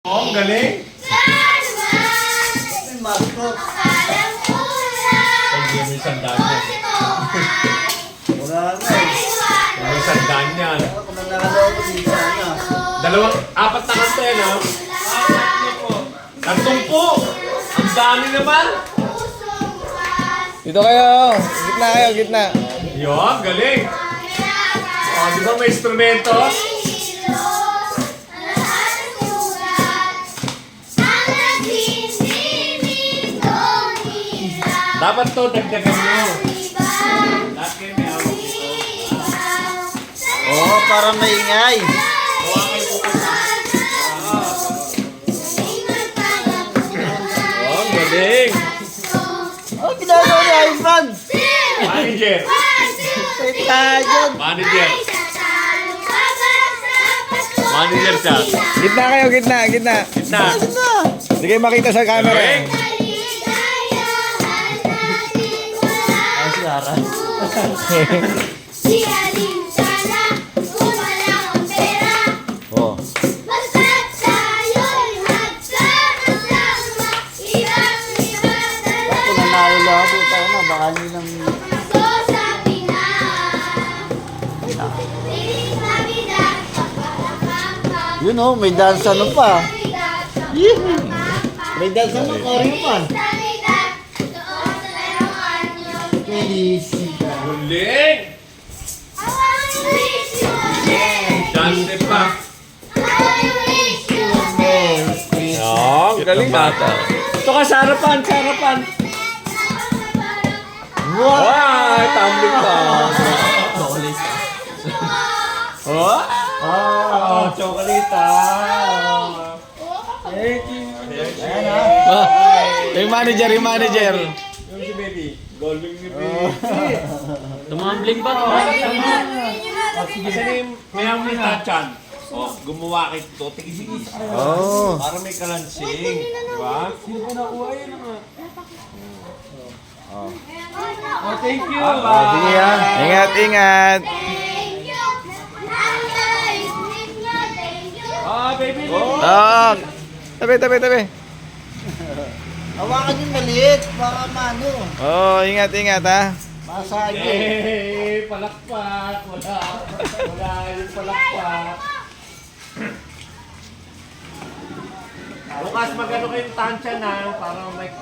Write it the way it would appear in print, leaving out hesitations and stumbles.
Oh, ang galing. Ay, mascot. Ay, may sandaan yan. Wala na eh. May sandaan yan. Kung nanalo ko dito, ano? Apat na kanta yan, ha? Tatlong po. Ang dami naman. Dito kayo. Gitna kayo, gitna. Yun, galing. Oh, di ba may instrumento? Dapat to, dagdagan nyo. Lahat kayo may hawak dito. Oo, para maingay. Gawa kayo bukas. Oh, galing. Oh, ginagawa ni Ivan. Manager. Teka dyan. Manager. Manager siya. Gitna kayo, gitna, gitna. Gitna. Hindi kayo makita sa camera. Galing. Ah, si Ara. Oh. Kung nanalo lang ako, tayo na, baka nilang... Yun oh, may dance ano pa. Yee! May dance ano, choreo pa. Felicita. Galing. Dante pa. Oh, galing bata. Ito ka sa harapan, sa harapan. What? Ay, tumbling pa. Chocolate. Oh? Ah, chocolate ah. thank you. Ayan ah. Ah, yung manager, yung manager. Yung si baby. Golden ni baby. Tumambling ba? Kasi may may tachan. Oh, gumawa kay ito. Tigis-tigis. Oh. Para may kalansing. Diba? Sino ba nakuha yun? Oh, Thank you. Oh, sige ha. Ingat, ingat. Ah, baby. Oh. Tabi, tabi, tabi. Hawakan yung maliit, baka mano. Oh, ingat, ingat ha. Masage. Eh, palakpak. Wala. Wala yung palakpak. Bukas magano kayong tansya na para may